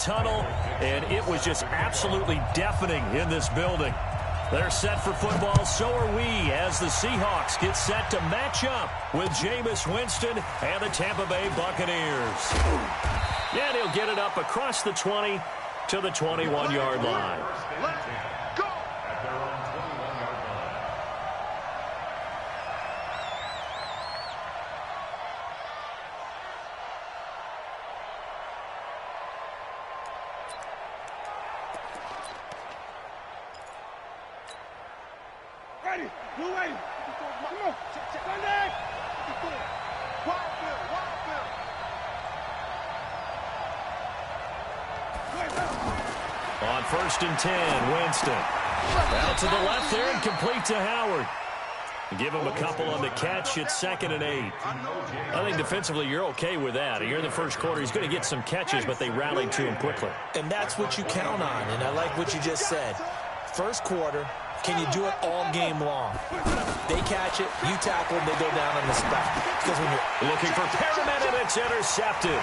tunnel, and it was just absolutely deafening in this building. They're set for football, so are we, as the Seahawks get set to match up with Jameis Winston and the Tampa Bay Buccaneers. And he'll get it up across the 20 to the 21-yard line. On 1st and 10, Winston. Out to the left there and complete to Howard. Give him a couple on the catch. It's 2nd and 8. I think defensively you're okay with that. Here in the first quarter, he's going to get some catches, but they rallied to him quickly. And that's what you count on, and I like what you just said. First quarter, can you do it all game long? They catch it, you tackle, and they go down on the spot. Because when you're looking for Perriman, and it's intercepted.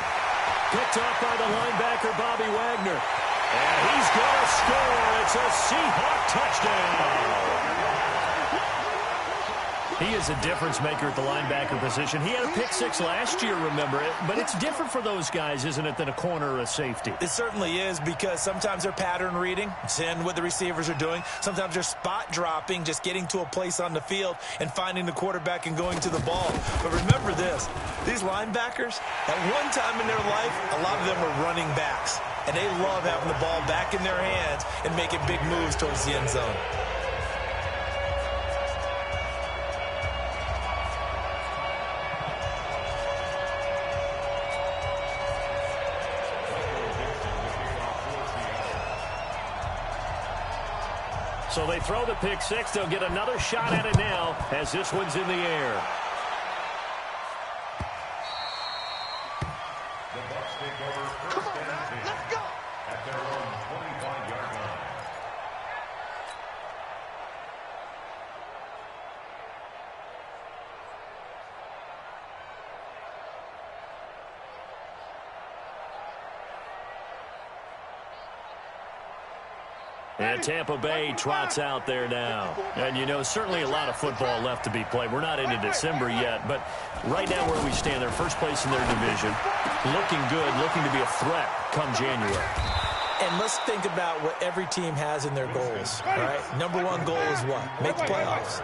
Picked off by the linebacker, Bobby Wagner. And he's going to score. It's a Seahawk touchdown. He is a difference maker at the linebacker position. He had a pick 6 last year, remember it. But it's different for those guys, isn't it, than a corner or a safety? It certainly is, because sometimes they're pattern reading, seeing what the receivers are doing. Sometimes they're spot dropping, just getting to a place on the field and finding the quarterback and going to the ball. But remember this, these linebackers, at one time in their life, a lot of them were running backs. And they love having the ball back in their hands and making big moves towards the end zone. So they throw the pick 6. They'll get another shot at it now as this one's in the air. The Bucs take over first and 10 at their own 25-yard line. And Tampa Bay trots out there now. And, you know, certainly a lot of football left to be played. We're not into December yet, but right now where we stand, they're first place in their division. Looking good, looking to be a threat come January. And let's think about what every team has in their goals, all right? Number 1 goal is what? Make the playoffs.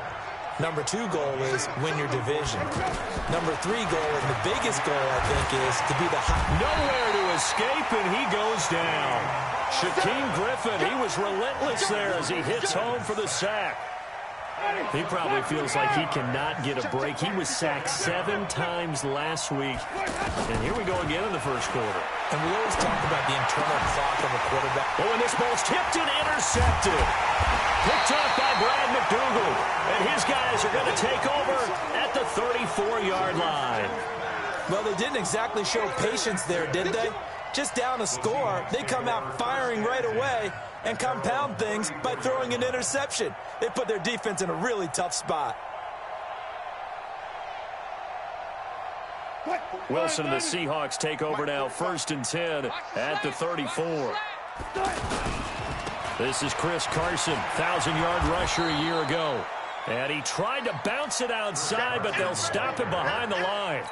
Number 2 goal is win your division. Number 3 goal, and the biggest goal, I think, is to be the hot. Nowhere to escape, and he goes down. Shaquem Griffin, he was relentless there as he hits home for the sack. He probably feels like he cannot get a break. He was sacked 7 times last week. And here we go again in the first quarter. And we always talk about the internal clock of a quarterback. Oh, and this ball's tipped and intercepted. Picked off by Brad McDougal. And his guys are going to take over at the 34-yard line. Well, they didn't exactly show patience there, did they? Just down a score, they come out firing right away and compound things by throwing an interception. They put their defense in a really tough spot. Wilson and the Seahawks take over now, 1st and 10 at the 34. This is Chris Carson, 1,000-yard rusher a year ago. And he tried to bounce it outside, but they'll stop him behind the line.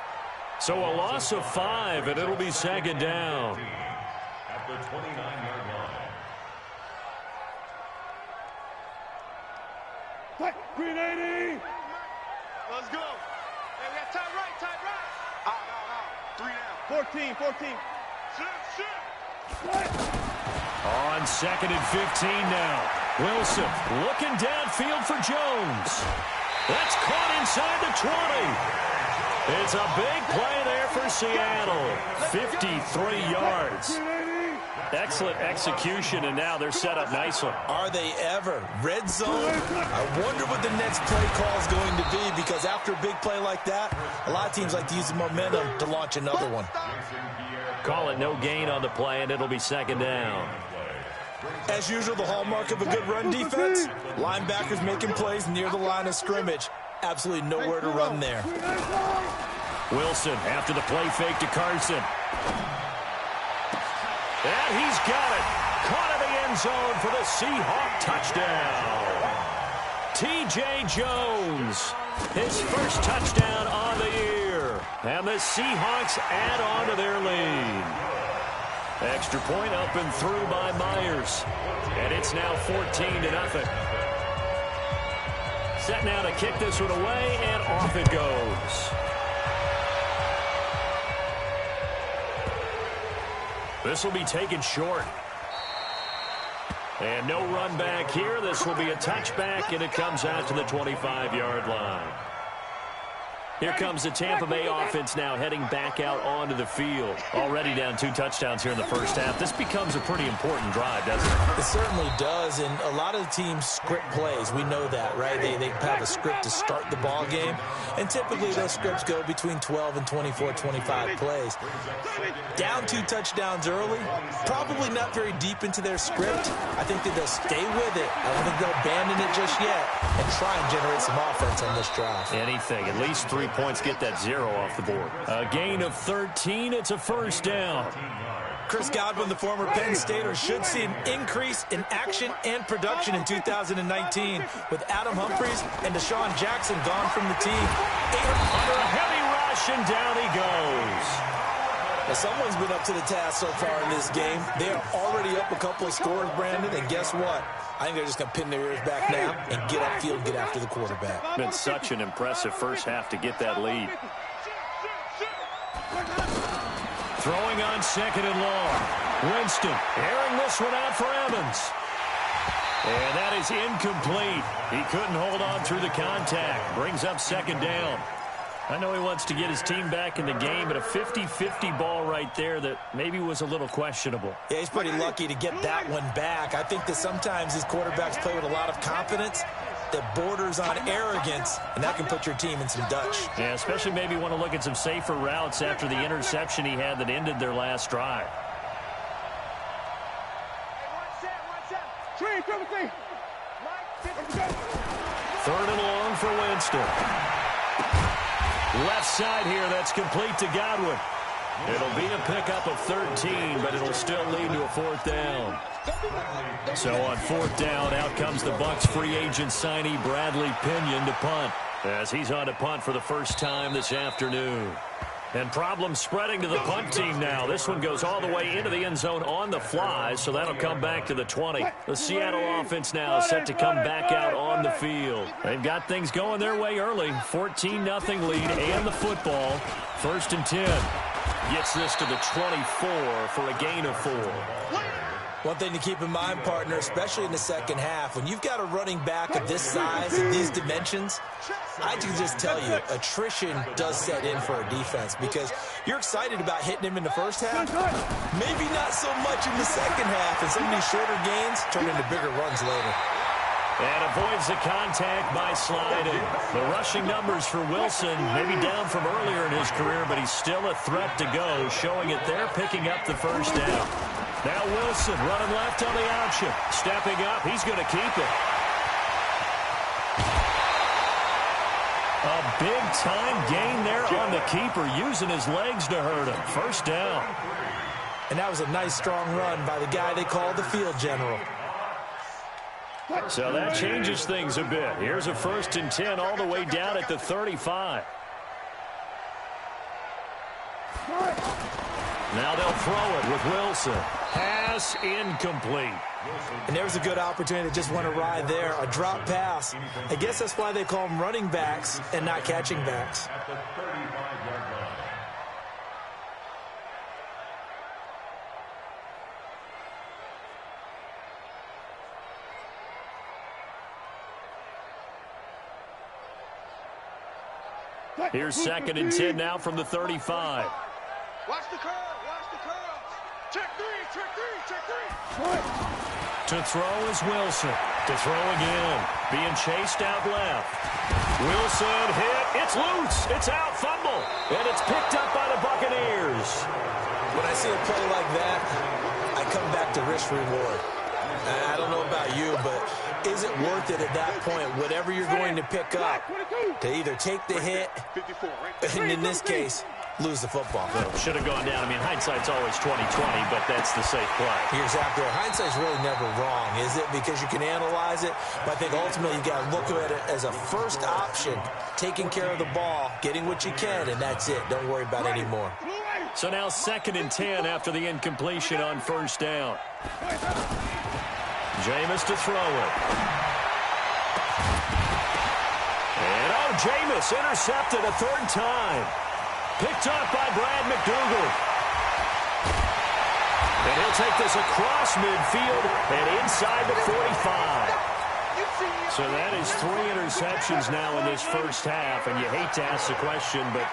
So a loss of 5, and it'll be 2nd down. At the 29-yard line. Green 80. Let's go. Hey, we got tight right, tight right. Out. 3 down. 14. Shit. On 2nd and 15 now. Wilson looking downfield for Jones. That's caught inside the 20. It's a big play there for Seattle. 53 yards. Excellent execution, and now they're set up nicely. Are they ever? Red zone? I wonder what the next play call is going to be, because after a big play like that, a lot of teams like to use the momentum to launch another one. Call it no gain on the play, and it'll be 2nd down. As usual, the hallmark of a good run defense, linebackers making plays near the line of scrimmage. Absolutely nowhere to run there. Wilson after the play fake to Carson. And he's got it. Caught in the end zone for the Seahawk touchdown. T.J. Jones, his first touchdown on the year. And the Seahawks add on to their lead. Extra point up and through by Myers. And it's now 14-0. Set now to kick this one away, and off it goes. This will be taken short. And no run back here. This will be a touchback, and it comes out to the 25-yard line. Here comes the Tampa Bay offense now heading back out onto the field. Already down 2 touchdowns here in the first half. This becomes a pretty important drive, doesn't it? It certainly does, and a lot of the teams script plays. We know that, right? They have a script to start the ball game, and typically those scripts go between 12 and 24, 25 plays. Down 2 touchdowns early, probably not very deep into their script. I think that they'll stay with it. I don't think they'll abandon it just yet and try and generate some offense on this drive. Anything, at least 3 points, get that 0 off the board. A gain of 13, it's a first down. Chris Godwin, the former Penn Stater, should see an increase in action and production in 2019 with Adam Humphries and Deshaun Jackson gone from the team. Under a heavy rush, and down he goes. Now, someone's been up to the task so far in this game. They are already up a couple of scores, Brandon, and guess what? I think they're just going to pin their ears back now and get upfield, get after the quarterback. Been such an impressive first half to get that lead. Throwing on 2nd and long. Winston airing this one out for Evans. And that is incomplete. He couldn't hold on through the contact. Brings up 2nd down. I know he wants to get his team back in the game, but a 50-50 ball right there that maybe was a little questionable. Yeah, he's pretty lucky to get that one back. I think that sometimes these quarterbacks play with a lot of confidence that borders on arrogance, and that can put your team in some Dutch. Yeah, especially maybe want to look at some safer routes after the interception he had that ended their last drive. Third and long for Winston. Left side here, that's complete to Godwin. It'll be a pickup of 13, but it'll still lead to a 4th down. So on 4th down, out comes the BUCS free agent signee Bradley Pinion to punt, as he's on to punt for the first time this afternoon. And problems spreading to the punt team now. This one goes all the way into the end zone on the fly, so that'll come back to the 20. The Seattle offense now set to come back out on the field. They've got things going their way early. 14-0 lead and the football. 1st and 10. Gets this to the 24 for a gain of 4. One thing to keep in mind, partner, especially in the second half, when you've got a running back of this size and these dimensions, I can just tell you, attrition does set in for a defense because you're excited about hitting him in the first half, maybe not so much in the second half, and some of these shorter gains turn into bigger runs later. And avoids the contact by sliding. The rushing numbers for Wilson, maybe down from earlier in his career, but he's still a threat to go, showing it there, picking up the first down. Now Wilson running left on the option. Stepping up, he's going to keep it. A big-time gain there on the keeper, using his legs to hurt him. First down. And that was a nice, strong run by the guy they call the field general. So that changes things a bit. Here's a 1st and 10 all the way down at the 35. Now they'll throw it with Wilson. Pass incomplete. And there's a good opportunity to just want to ride there. A drop pass. I guess that's why they call them running backs and not catching backs. At the 35-yard line. Here's 2nd and 10 now from the 35. Watch the curl. Watch the curl. Check 3. Check 3. Check 3. To throw is Wilson. To throw again. Being chased out left. Wilson hit. It's loose. It's out. Fumble. And it's picked up by the Buccaneers. When I see a play like that, I come back to risk reward. I don't know about you, but is it worth it at that point, whatever you're going to pick up, to either take the hit, and in this case, lose the football. Well, should have gone down. I mean, hindsight's always 20/20, but that's the safe play. You're exactly right. Hindsight's really never wrong, is it? Because you can analyze it, but I think ultimately you got to look at it as a first option, taking care of the ball, getting what you can, and that's it. Don't worry about any more. So now 2nd and 10 after the incompletion on 1st down. Jameis to throw it. And Jameis intercepted a 3rd time. Picked up by Brad McDougal. And he'll take this across midfield and inside the 45. So that is 3 interceptions now in this first half, and you hate to ask the question, but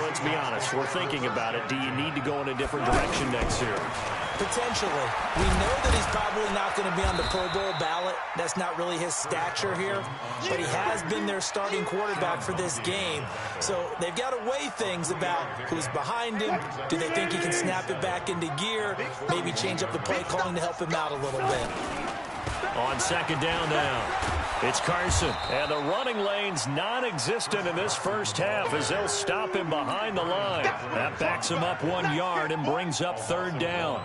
let's be honest, we're thinking about it. Do you need to go in a different direction next year? Potentially. We know that he's probably not going to be on the Pro Bowl ballot. That's not really his stature here, but he has been their starting quarterback for this game. So they've got to weigh things about who's behind him. Do they think he can snap it back into gear? Maybe change up the play calling to help him out a little bit. On 2nd down now, it's Carson. And the running lane's non-existent in this first half as they'll stop him behind the line. That backs him up 1 yard and brings up 3rd down.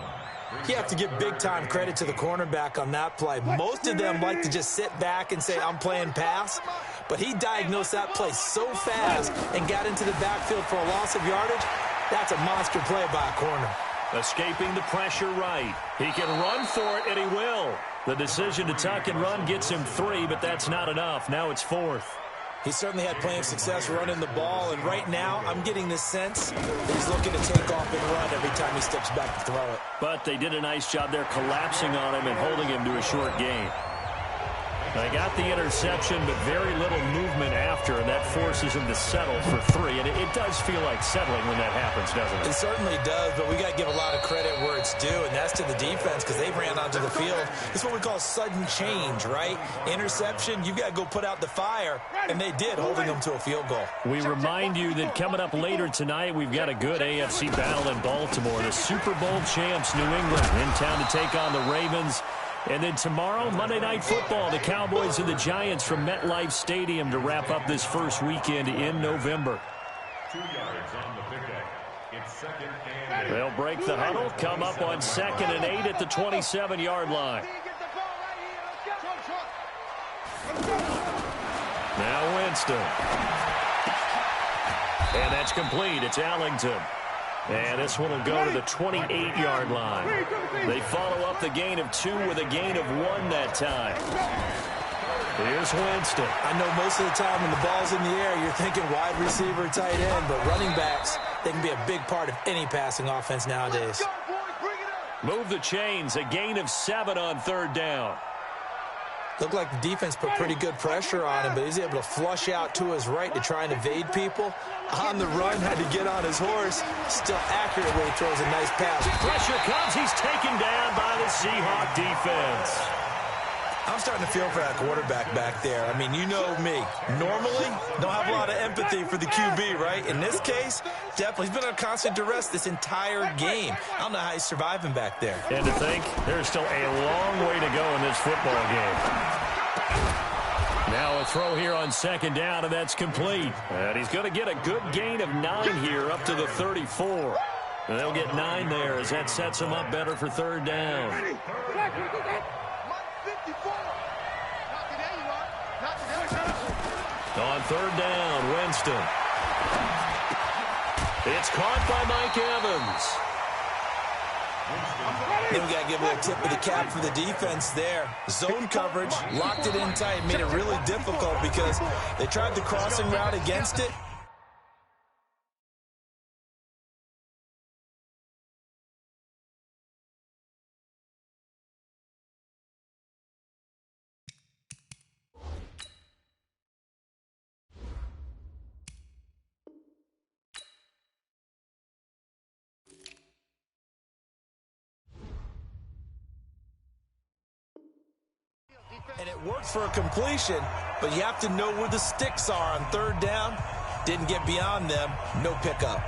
You have to give big-time credit to the cornerback on that play. Most of them like to just sit back and say, I'm playing pass. But he diagnosed that play so fast and got into the backfield for a loss of yardage. That's a monster play by a corner. Escaping the pressure right. He can run for it, and he will. The decision to tuck and run gets him 3, but that's not enough. Now it's 4th. He certainly had plenty of success running the ball, and right now I'm getting the sense that he's looking to take off and run every time he steps back to throw it. But they did a nice job there collapsing on him and holding him to a short gain. They got the interception, but very little movement after, and that forces him to settle for 3. And it does feel like settling when that happens, doesn't it? It certainly does, but we got to give a lot of credit where it's due, and that's to the defense because they ran onto the field. It's what we call sudden change, right? Interception, you've got to go put out the fire, and they did, holding them to a field goal. We remind you that coming up later tonight, we've got a good AFC battle in Baltimore. The Super Bowl champs, New England, in town to take on the Ravens. And then tomorrow, Monday Night Football, the Cowboys and the Giants from MetLife Stadium to wrap up this first weekend in November. 2 yards on the pickup. It's 2nd and 8. They'll break the huddle, come up on 2nd and 8 at the 27-yard line. Now Winston. And that's complete. It's Allington. And this one will go to the 28-yard line. They follow up the gain of 2 with a gain of 1 that time. Here's Winston. I know most of the time when the ball's in the air, you're thinking wide receiver, tight end, but running backs, they can be a big part of any passing offense nowadays. Move the chains. A gain of 7 on 3rd down. Looked like the defense put pretty good pressure on him, but he's able to flush out to his right to try and evade people. On the run, had to get on his horse. Still accurate when he throws a nice pass. Pressure comes. He's taken down by the Seahawk defense. I'm starting to feel for that quarterback back there. I mean, you know me. Normally, don't have a lot of empathy for the QB, right? In this case, definitely. He's been under constant duress this entire game. I don't know how he's surviving back there. And to think, there's still a long way to go in this football game. Now a throw here on 2nd down, and that's complete. And he's going to get a good gain of 9 here up to the 34. And they'll get 9 there as that sets him up better for 3rd down. On 3rd down, Winston. It's caught by Mike Evans. Then we got to give a little tip of the cap for the defense there. Zone coverage, locked it in tight, made it really difficult because they tried the crossing route against it. And it worked for a completion, but you have to know where the sticks are on 3rd down. Didn't get beyond them. No pickup.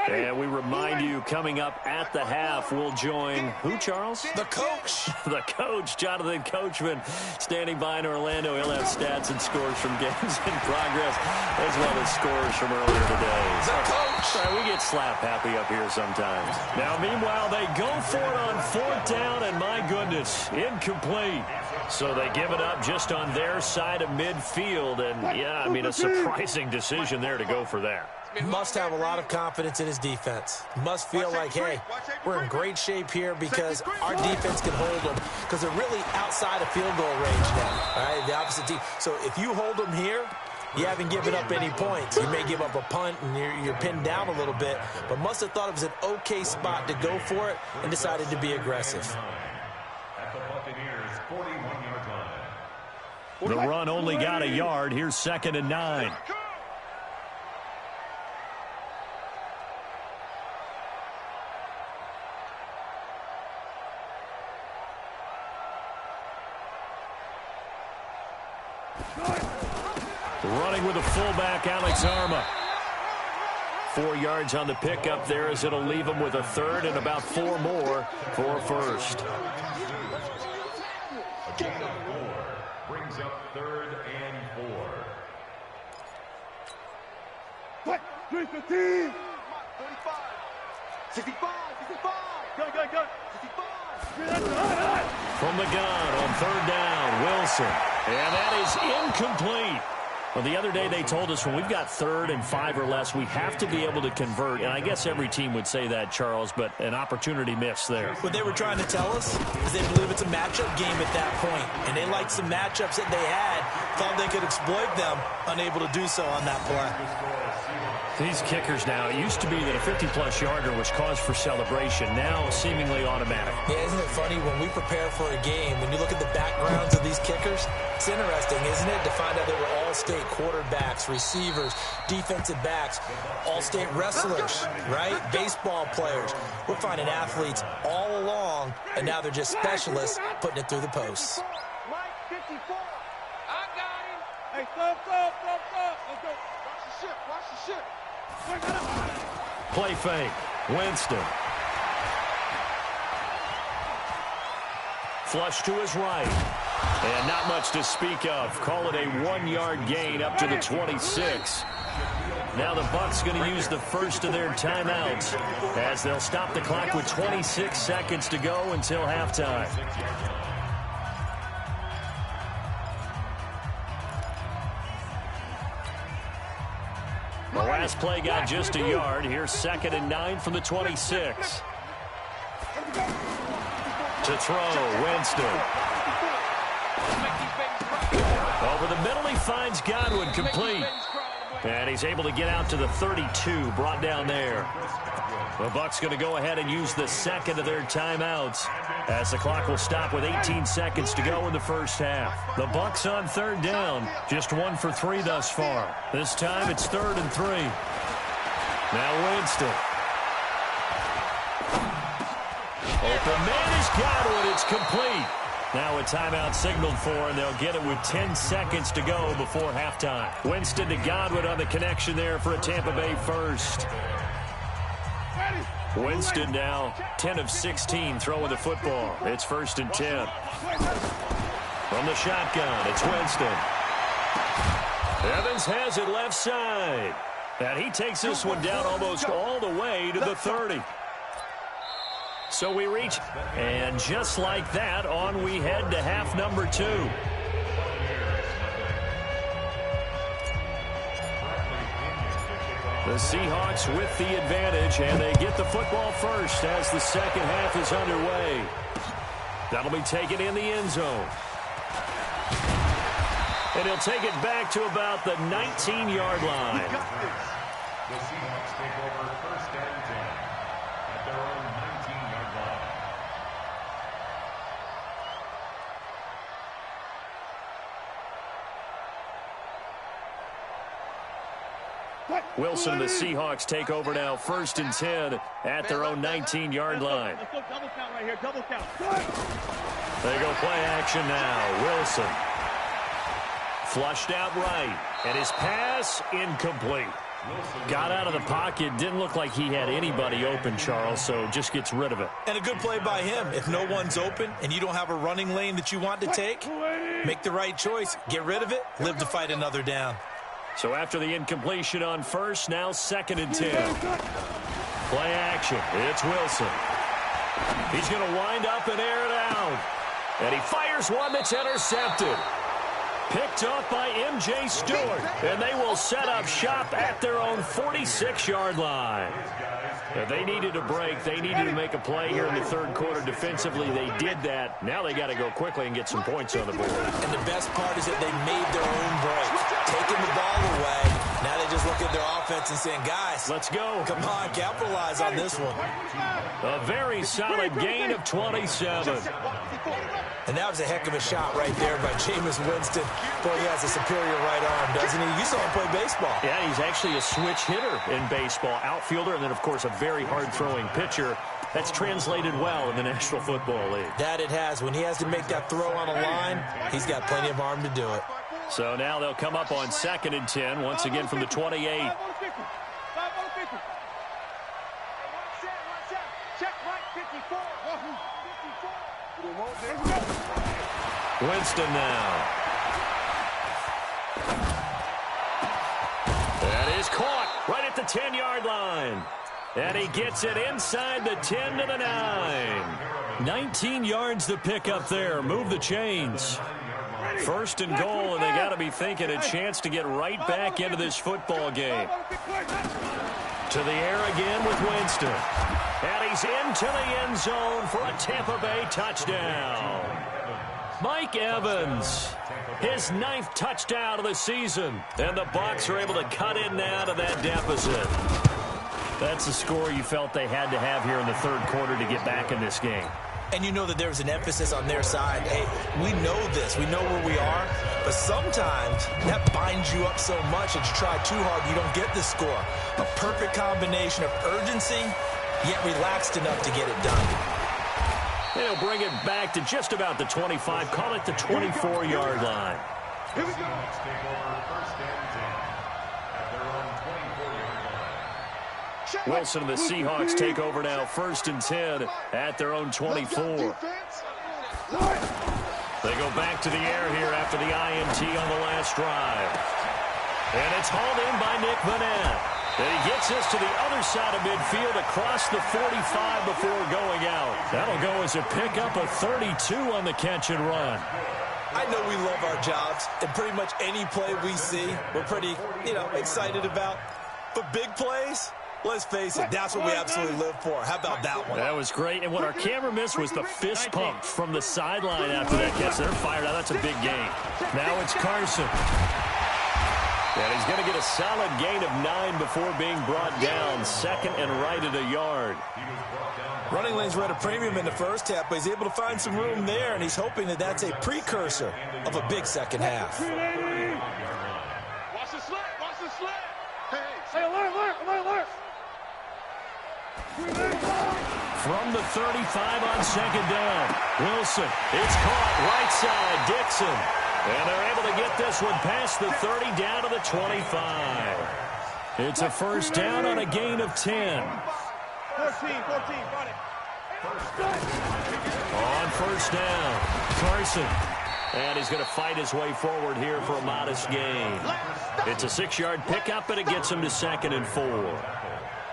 And we remind you, coming up at the half, we'll join who, Charles? The coach. The coach, Jonathan Coachman, standing by in Orlando. He'll have stats and scores from games in progress, as well as scores from earlier today. The coach. Sorry, we get slap happy up here sometimes. Now, meanwhile, they go for it on 4th down, and my goodness, incomplete. So they give it up just on their side of midfield, and, yeah, I mean, a surprising decision there to go for that. Must have a lot of confidence in his defense. Must feel like, hey, we're in great shape here because our defense can hold them because they're really outside of field goal range now, all right, the opposite team. So if you hold them here, you haven't given up any points. You may give up a punt and you're pinned down a little bit, but must have thought it was an okay spot to go for it and decided to be aggressive. At the Buccaneers' 41-yard line. The run only got a yard. Here's 2nd and 9. Running with a fullback, Alex Arma. 4 yards on the pickup there as it'll leave him with a 3rd and about 4 more for first. A gain of 4 brings up 3rd and 4. What? 315. 45. 65. 65. Go, go, go. 65. From the gun on 3rd down, Wilson. And that is incomplete. Well, the other day they told us when we've got 3rd and 5 or less, we have to be able to convert. And I guess every team would say that, Charles, but an opportunity missed there. What they were trying to tell us is they believe it's a matchup game at that point. And they liked some matchups that they had, thought they could exploit them, unable to do so on that play. These kickers now, it used to be that a 50-plus yarder was cause for celebration. Now seemingly automatic. Yeah, isn't it funny when we prepare for a game, when you look at the backgrounds of these kickers, it's interesting, isn't it, to find out they were all-state quarterbacks, receivers, defensive backs, all-state wrestlers, right? Baseball players. We're finding athletes all along, and now they're just specialists putting it through the posts. Mike 54. I got him. Hey, stop. Let's go. Watch the ship. Watch the ship. Play fake. Winston. Flush to his right. And not much to speak of. Call it a 1-yard gain up to the 26. Now the BUCS going to use the first of their timeouts as they'll stop the clock with 26 seconds to go until halftime. The last play got just a yard. Here's 2nd and 9 from the 26. To throw, Winston. Over the middle, he finds Godwin, complete. And he's able to get out to the 32, brought down there. The BUCS going to go ahead and use the second of their timeouts as the clock will stop with 18 seconds to go in the first half. The BUCS on 3rd down, just 1 for 3 thus far. This time it's 3rd and 3. Now Winston. Open man is Godwin. It's complete. Now a timeout signaled for, and they'll get it with 10 seconds to go before halftime. Winston to Godwin on the connection there for a Tampa Bay first. Winston now 10 of 16 throwing the football. It's 1st and 10. From the shotgun, it's Winston. Evans has it left side. And he takes this one down almost all the way to the 30. So we reach, and just like that, on we head to half number 2. The Seahawks with the advantage, and they get the football first as the second half is underway. That'll be taken in the end zone. And he'll take it back to about the 19-yard line. The Seahawks take over 1st and 10 at their own 19-yard line. Wilson and the Seahawks take over now, 1st and 10 at their own 19-yard line. Let's go double count right here. Double count. They go play action now. Wilson. Flushed out right. And his pass incomplete. Got out of the pocket. Didn't look like he had anybody open, Charles, so just gets rid of it. And a good play by him. If no one's open and you don't have a running lane that you want to take, make the right choice. Get rid of it. Live to fight another down. So after the incompletion on first, now 2nd and 10. Play action. It's Wilson. He's going to wind up and air it out. And he fires one that's intercepted. Picked off by M.J. Stewart. And they will set up shop at their own 46-yard line. If they needed a break, they needed to make a play here in the third quarter defensively. They did that. Now they got to go quickly and get some points on the board. And the best part is that they made their own break. Taking the ball away. Now they just look at their offense and saying, guys, let's go. Come on, capitalize on this one. A very solid gain of 27. And that was a heck of a shot right there by Jameis Winston. Boy, he has a superior right arm, doesn't he? You saw him play baseball. Yeah, he's actually a switch hitter in baseball. Outfielder, and then, of course, a very hard-throwing pitcher. That's translated well in the National Football League. That it has. When he has to make that throw on a line, he's got plenty of arm to do it. So now they'll come up on 2nd and 10, once again from the 28. Winston now. That is caught right at the 10-yard line. And he gets it inside the 10 to the 9. 19 yards to pick up there. Move the chains. 1st and goal, and they got to be thinking a chance to get right back into this football game. To the air again with Winston. And he's into the end zone for a Tampa Bay touchdown. Mike Evans, his 9th touchdown of the season. And the BUCS are able to cut in now to that deficit. That's the score you felt they had to have here in the third quarter to get back in this game. And you know that there was an emphasis on their side. Hey, we know this. We know where we are. But sometimes that binds you up so much that you try too hard, you don't get the score. A perfect combination of urgency, yet relaxed enough to get it done. They'll bring it back to just about the 25. Call it the 24-yard line. Here we go. Let's take over 1st and 10 at their own 24-yard line. Wilson and the Seahawks take over now 1st and 10 at their own 24. They go back to the air here after the INT on the last drive. And it's hauled in by Nick Vanette. And he gets us to the other side of midfield across the 45 before going out. That'll go as a pickup of 32 on the catch and run. I know we love our jobs, and pretty much any play we see, we're pretty, excited about. But big plays, let's face it, that's what we absolutely live for. How about that one? That was great. And what our camera missed was the fist pump from the sideline after that catch. They're fired out. That's a big gain. Now it's Carson. And he's going to get a solid gain of 9 before being brought down. 2nd and right at a yard. Running lanes were at a premium in the first half, but he's able to find some room there, and he's hoping that that's a precursor of a big second half. Watch the slant. Watch the slant. Hey, alert. From the 35 on 2nd down. Wilson, it's caught right side. Dixon. And they're able to get this one past the 30 down to the 25. It's a 1st down on a gain of 10. 14, got it. On 1st down, Carson. And he's going to fight his way forward here for a modest gain. It's a 6-yard pickup, and it gets him to 2nd and 4.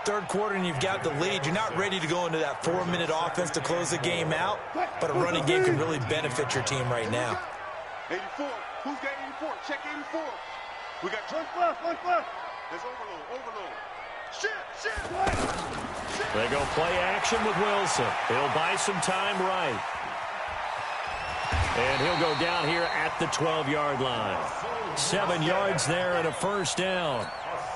Third quarter and you've got the lead. You're not ready to go into that 4-minute offense to close the game out, but a running game can really benefit your team right now. 84. Who's got 84? Check 84. We got one plus. There's overload. Shit. They go play action with Wilson. He'll buy some time right. And he'll go down here at the 12-yard line. 7 yards there and a 1st down.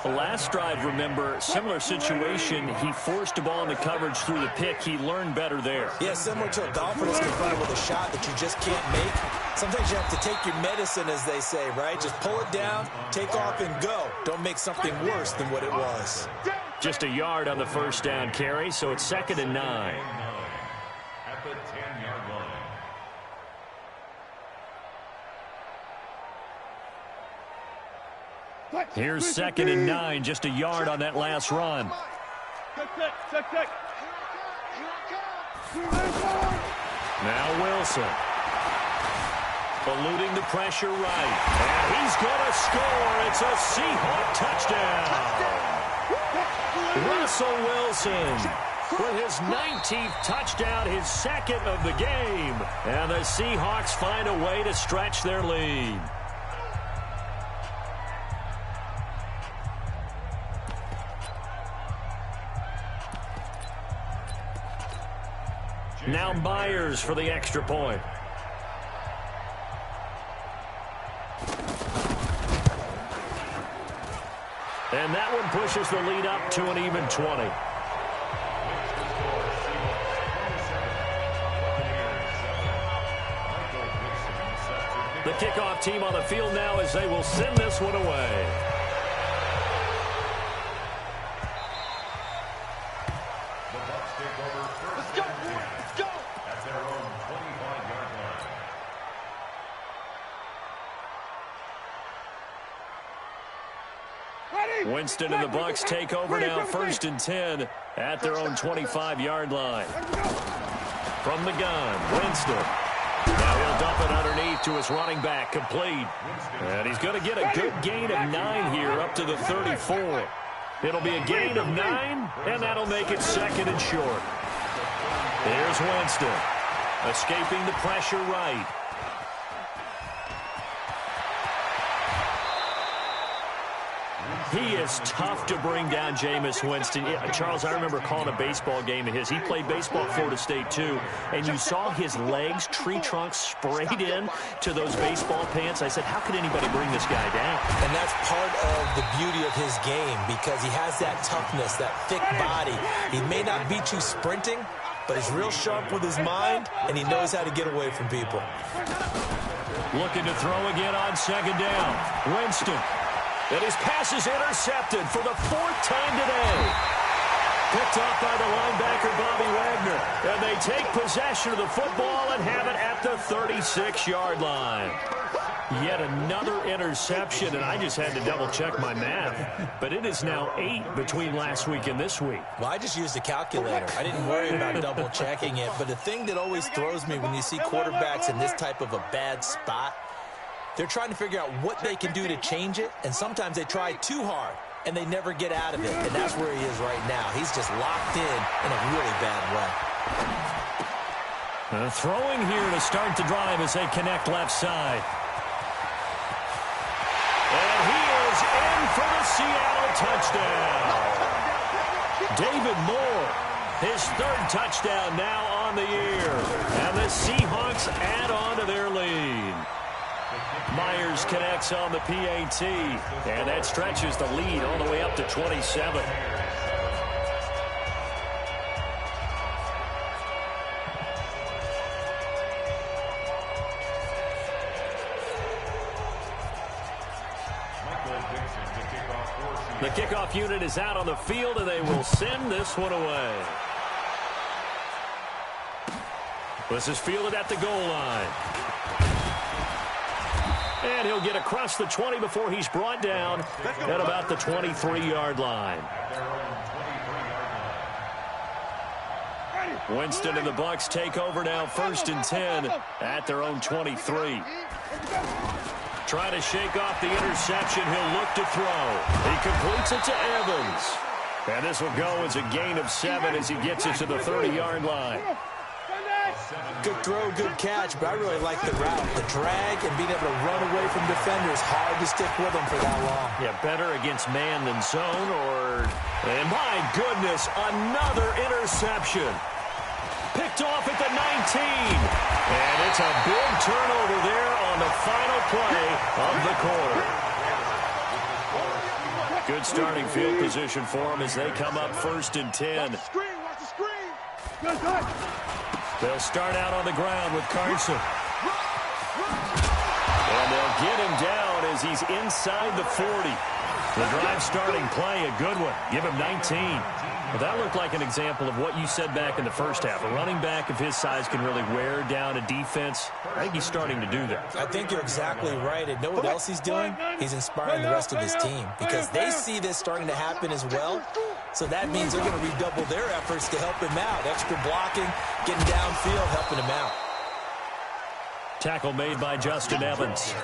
The last drive, remember, similar situation. He forced a ball into coverage through the pick. He learned better there. Yeah, similar to a golfer that's confronted with a shot that you just can't make. Sometimes you have to take your medicine, as they say, right? Just pull it down, take off, and go. Don't make something worse than what it was. Just a yard on the 1st down carry, so it's 2nd and 9. At the 10-yard line. Here's 2nd and 9, just a yard on that last run. Check. Now Wilson. Eluding the pressure right. And he's going to score. It's a Seahawk touchdown. Russell Wilson with his 19th touchdown, his 2nd of the game. And the Seahawks find a way to stretch their lead. Now Myers for the extra point. And that one pushes the lead up to an even 20. The kickoff team on the field now as they will send this one away. The Bucs take over first and 10 at their own 25-yard line. Winston and the Bucs take over now, 1st and 10 at their own 25-yard line. From the gun, Winston. Now he'll dump it underneath to his running back, complete. And he's going to get a good gain of 9 here, up to the 34. It'll be a gain of 9, and that'll make it 2nd and short. Here's Winston, escaping the pressure right. He is tough to bring down, Jameis Winston. Charles, I remember calling a baseball game of his. He played baseball at Florida State, too. And you saw his legs, tree trunks sprayed in to those baseball pants. I said, how could anybody bring this guy down? And that's part of the beauty of his game because he has that toughness, that thick body. He may not beat you sprinting, but he's real sharp with his mind, and he knows how to get away from people. Looking to throw again on 2nd down. Winston. And his pass is intercepted for the 4th time today. Picked off by the linebacker, Bobby Wagner. And they take possession of the football and have it at the 36-yard line. Yet another interception, and I just had to double-check my math. But it is now 8 between last week and this week. Well, I just used a calculator. I didn't worry about double-checking it. But the thing that always throws me when you see quarterbacks in this type of a bad spot, they're trying to figure out what they can do to change it, and sometimes they try too hard, and they never get out of it, and that's where he is right now. He's just locked in a really bad way. Throwing here to start the drive as they connect left side. And he is in for the Seattle touchdown. David Moore, his 3rd touchdown now on the year, and the Seahawks add on to their lead. Myers connects on the PAT, and that stretches the lead all the way up to 27. The kickoff unit is out on the field, and they will send this one away. This is fielded at the goal line. And he'll get across the 20 before he's brought down at about the 23-yard line. Winston and the Bucs take over now, 1st and 10 at their own 23. Trying to shake off the interception. He'll look to throw. He completes it to Evans. And this will go as a gain of 7 as he gets it to the 30-yard line. Good throw, good catch, but I really like the route. The drag and being able to run away from defenders, hard to stick with them for that long. Yeah, better against man than zone, or... And my goodness, another interception. Picked off at the 19. And it's a big turnover there on the final play of the quarter. Good starting field position for them as they come up 1st and 10. Watch the screen. Good. They'll start out on the ground with Carson. And they'll get him down as he's inside the 40. The drive starting play, a good one. Give him 19. Well, that looked like an example of what you said back in the first half. A running back of his size can really wear down a defense. I think he's starting to do that. I think you're exactly right. And know what else he's doing? He's inspiring the rest of his team because they see this starting to happen as well. So that means they're going to redouble their efforts to help him out. Extra blocking, getting downfield, helping him out. Tackle made by Justin Evans.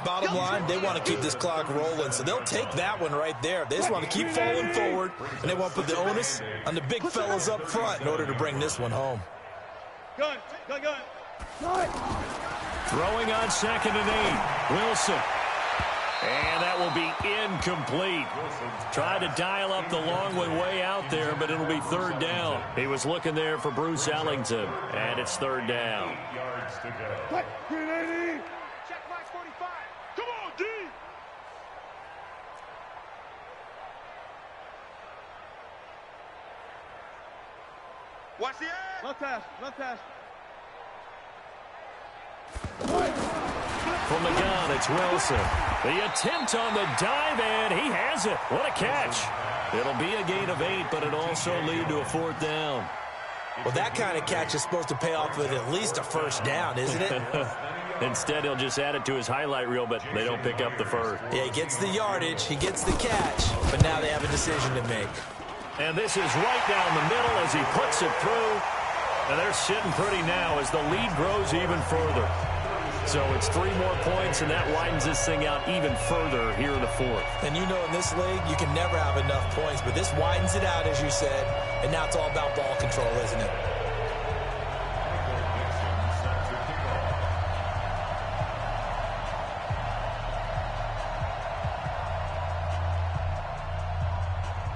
Bottom line, they want to keep this clock rolling, so they'll take that one right there. They just want to keep falling forward, and they want to put the onus on the big fellas up front in order to bring this one home. Gun. Throwing on 2nd and 8. Wilson. And that will be incomplete. Tried to dial up the long one way out there, but it'll be 3rd down. He was looking there for Bruce Ellington, and it's 3rd down. 8 yards to go. Check my 45. Come on, D. Watch the air. Left pass. From the gun, it's Wilson. The attempt on the dive, and he has it. What a catch. It'll be a gain of 8, but it'll also lead to a 4th down. Well, that kind of catch is supposed to pay off with at least a 1st down, isn't it? Instead, he'll just add it to his highlight reel, but they don't pick up the first. Yeah, he gets the yardage, he gets the catch, but now they have a decision to make. And this is right down the middle as he puts it through. And they're sitting pretty now as the lead grows even further. So it's 3 more points, and that widens this thing out even further here in the 4th. And you know in this league, you can never have enough points, but this widens it out, as you said, and now it's all about ball control, isn't it?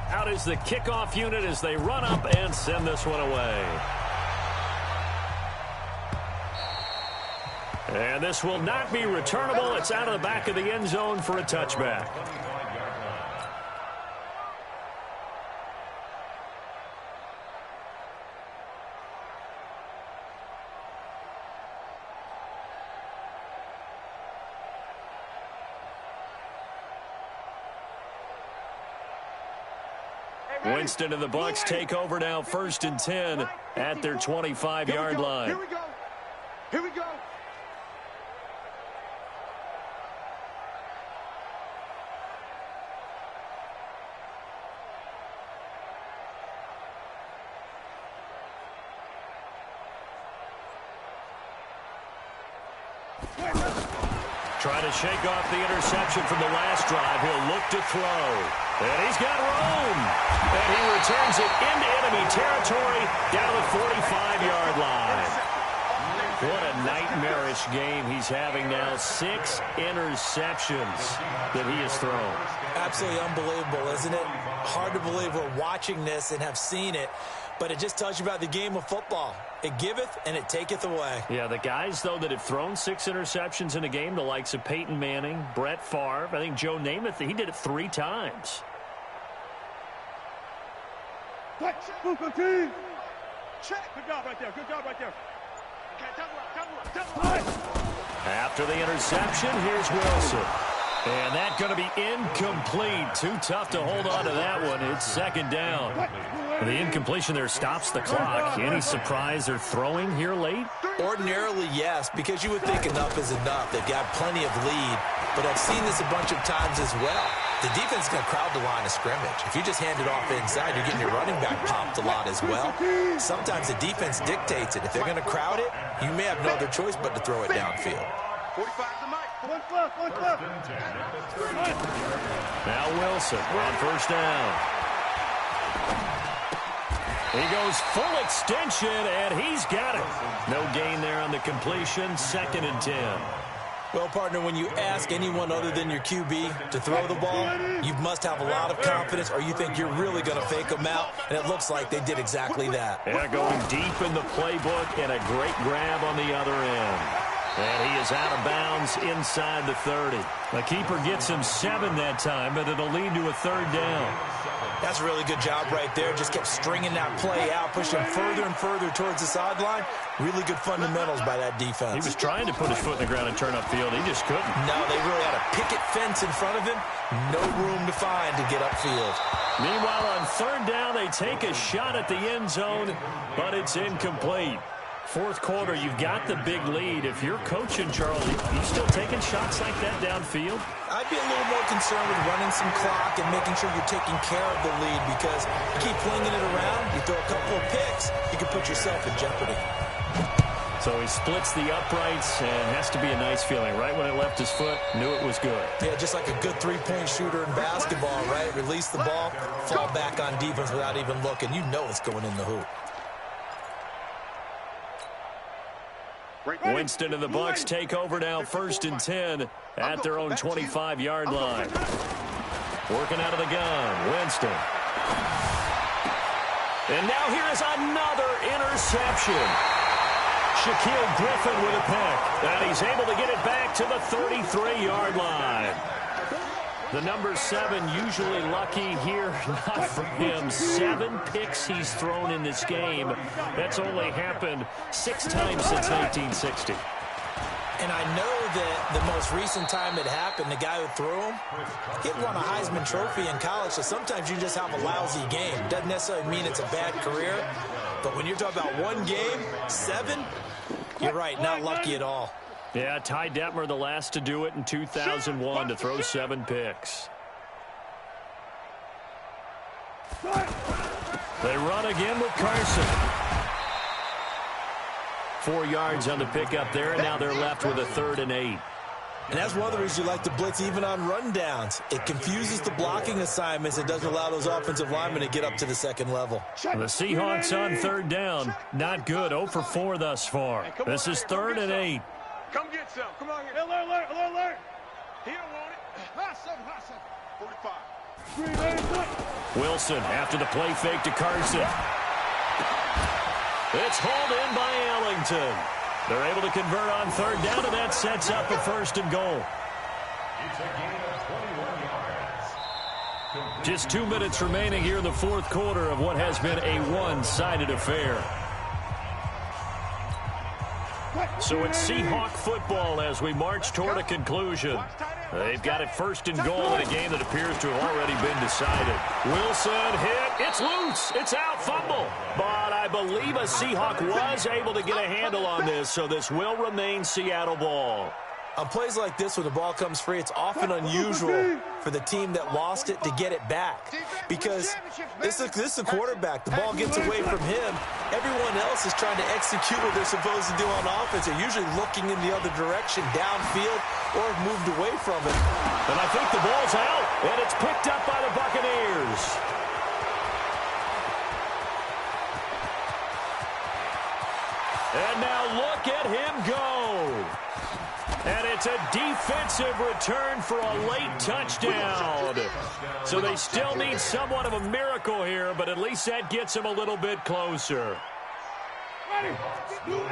Out is the kickoff unit as they run up and send this one away. And this will not be returnable. It's out of the back of the end zone for a touchback. Winston and the BUCS take over now, 1st and 10 at their 25-yard line. Here we go. Try to shake off the interception from the last drive. He'll look to throw. And he's got room. And he returns it into enemy territory down to the 45-yard line. What a nightmarish game he's having now. 6 interceptions that he has thrown. Absolutely unbelievable, isn't it? Hard to believe we're watching this and have seen it, but it just tells you about the game of football. It giveth and it taketh away. Yeah, the guys, though, that have thrown 6 interceptions in a game, the likes of Peyton Manning, Brett Favre, I think Joe Namath, he did it 3 times. Check. Good job right there. After the interception, here's Wilson. And that's going to be incomplete. Too tough to hold on to that one. It's 2nd down. The incompletion there stops the clock. Any surprise they're throwing here late? Ordinarily, yes, because you would think enough is enough. They've got plenty of lead, but I've seen this a bunch of times as well. The defense is going to crowd the line of scrimmage. If you just hand it off inside, you're getting your running back popped a lot as well. Sometimes the defense dictates it. If they're going to crowd it, you may have no other choice but to throw it downfield. 45's the mic. One left. Now Wilson on 1st down. He goes full extension, and he's got it. No gain there on the completion. 2nd and 10. Well, partner, when you ask anyone other than your QB to throw the ball, you must have a lot of confidence, or you think you're really going to fake them out, and it looks like they did exactly that. Yeah, going deep in the playbook, and a great grab on the other end. And he is out of bounds inside the 30. The keeper gets him 7 that time, but it'll lead to a 3rd down. That's a really good job right there. Just kept stringing that play out, pushing him further and further towards the sideline. Really good fundamentals by that defense. He was trying to put his foot in the ground and turn upfield. He just couldn't. No, they really had a picket fence in front of him. No room to find to get upfield. Meanwhile, on 3rd down, they take a shot at the end zone, but it's incomplete. 4th quarter, you've got the big lead. If you're coaching, Charles, you still taking shots like that downfield? I'd be a little more concerned with running some clock and making sure you're taking care of the lead, because you keep flinging it around, you throw a couple of picks, you can put yourself in jeopardy. So he splits the uprights, and has to be a nice feeling. Right when it left his foot, knew it was good. Yeah, just like a good three-point shooter in basketball, right? Release the ball, fall back on defense without even looking. You know it's going in the hoop. Winston and the BUCS take over now, 1st and 10 at their own 25-yard line. Working out of the gun, Winston. And now here is another interception. Shaquille Griffin with a pick, and he's able to get it back to the 33-yard line. The number 7 usually lucky here, not for him. 7 picks he's thrown in this game. That's only happened 6 times since 1960. And I know that the most recent time it happened, the guy who threw him, he had won a Heisman Trophy in college, so sometimes you just have a lousy game. Doesn't necessarily mean it's a bad career, but when you're talking about one game, 7, you're right, not lucky at all. Yeah, Ty Detmer, the last to do it in 2001, to throw 7 picks. They run again with Carson. 4 yards on the pickup there, and now they're left with a 3rd and 8. And that's one of the reasons you like to blitz even on rundowns. It confuses the blocking assignments. It doesn't allow those offensive linemen to get up to the second level. The Seahawks on 3rd down. Not good. 0 for 4 thus far. This is 3rd and 8. Come get some. Come on here. Alert. He don't want it. Hot 45. Wilson after the play fake to Carson. It's hauled in by Ellington. They're able to convert on 3rd down, and that sets up a 1st and goal. It's a gain of 21 yards. Just 2 minutes remaining here in the 4th quarter of what has been a one-sided affair. So it's Seahawk football as we march toward a conclusion. They've got it 1st and goal in a game that appears to have already been decided. Wilson hit. It's loose. It's out. Fumble. But I believe a Seahawk was able to get a handle on this, so this will remain Seattle ball. On plays like this, when the ball comes free, it's often unusual for the team that lost it to get it back, because this is the quarterback. The ball gets away from him. Everyone else is trying to execute what they're supposed to do on offense. They're usually looking in the other direction, downfield, or have moved away from it. And I think the ball's out, and it's picked up by the Buccaneers. And now look at him go. And it's a defensive return for a late touchdown. So they still need somewhat of a miracle here, but at least that gets them a little bit closer.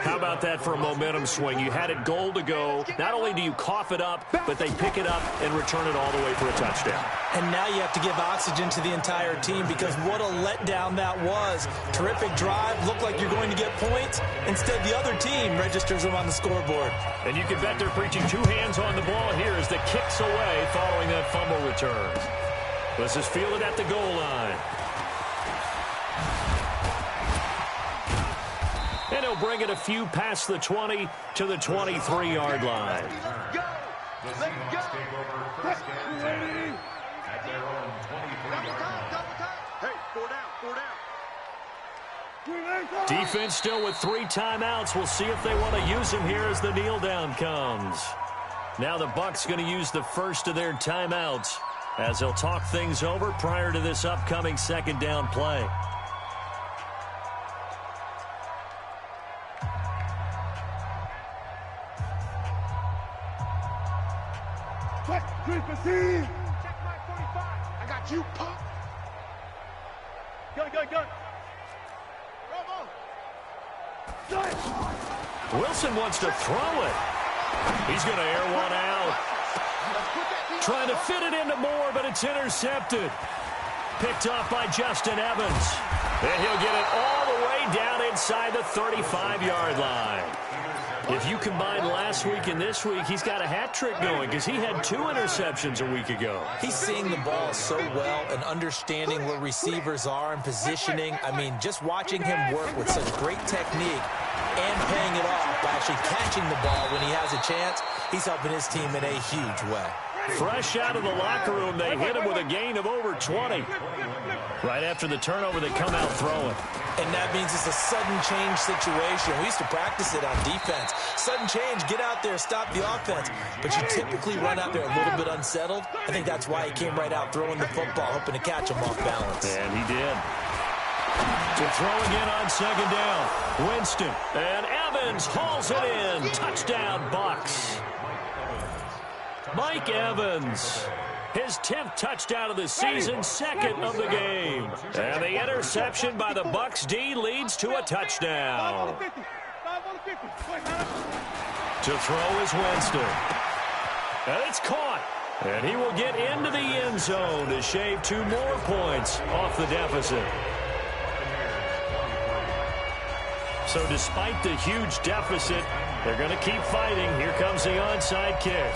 How about that for a momentum swing? You had it goal to go. Not only do you cough it up, but they pick it up and return it all the way for a touchdown. And now you have to give oxygen to the entire team, because what a letdown that was. Terrific drive. Looked like you're going to get points. Instead, the other team registers them on the scoreboard. And you can bet they're preaching 2 hands on the ball here as the kick's away following that fumble return. This is fielded at the goal line. And he'll bring it a few past the 20 to the 23-yard line. The Seahawks take over 1st and 10 at their own 23-yard line. Hey, 4 down. Defense still with 3 timeouts. We'll see if they want to use them here as the kneel down comes. Now the BUCS going to use the first of their timeouts as they'll talk things over prior to this upcoming 2nd down play. Check my 45. I got you, pop. Go. Wilson wants to throw it. He's going to air one out. Trying to fit it into Moore, but it's intercepted. Picked off by Justin Evans. And he'll get it all the way down inside the 35-yard line. If you combine last week and this week, he's got a hat trick going because he had 2 interceptions a week ago. He's seeing the ball so well and understanding where receivers are and positioning. I mean, just watching him work with such great technique and paying it off by actually catching the ball when he has a chance, he's helping his team in a huge way. Fresh out of the locker room, they hit him with a gain of over 20. Right after the turnover, they come out throwing. And that means it's a sudden change situation. We used to practice it on defense. Sudden change, get out there, stop the offense. But you typically run out there a little bit unsettled. I think that's why he came right out throwing the football, hoping to catch him off balance. And he did. To throw again on second down. Winston. And Evans hauls it in. Touchdown, Bucks. Mike Evans. His 10th touchdown of the season, second of the game. And the interception by the Bucs D leads to a touchdown. To throw is Winston. And it's caught. And he will get into the end zone to shave 2 more points off the deficit. So despite the huge deficit, they're going to keep fighting. Here comes the onside kick.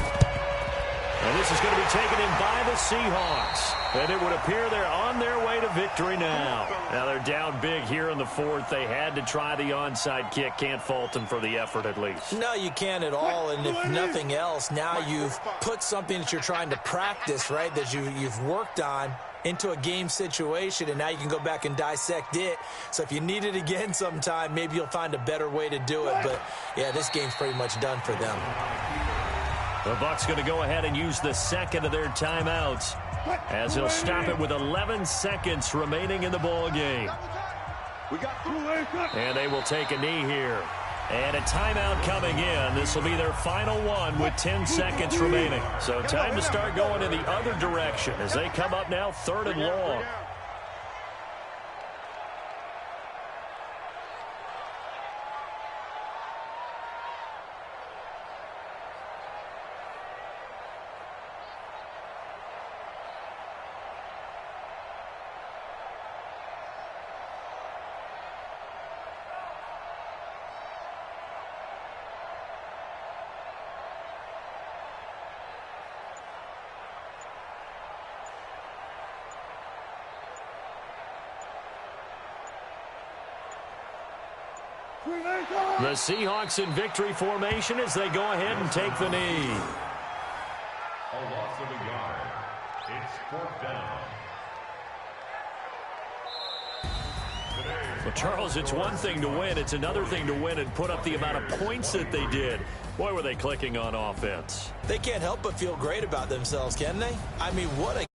And this is going to be taken in by the Seahawks. And it would appear they're on their way to victory now. Now they're down big here in the 4th. They had to try the onside kick. Can't fault them for the effort at least. No, you can't at all. And if nothing else, now you've put something that you're trying to practice, right, that you've worked on into a game situation, and now you can go back and dissect it. So if you need it again sometime, maybe you'll find a better way to do it. But, yeah, this game's pretty much done for them. The Bucs going to go ahead and use the second of their timeouts as he'll stop it with 11 seconds remaining in the ball game. And they will take a knee here. And a timeout coming in. This will be their final one with 10 seconds remaining. So time to start going in the other direction as they come up now 3rd and long. The Seahawks in victory formation as they go ahead and take the knee. A loss of a yard. It's 4th down. Well, Charles, it's one thing to win. It's another thing to win and put up the amount of points that they did. Boy, were they clicking on offense. They can't help but feel great about themselves, can they? I mean, what a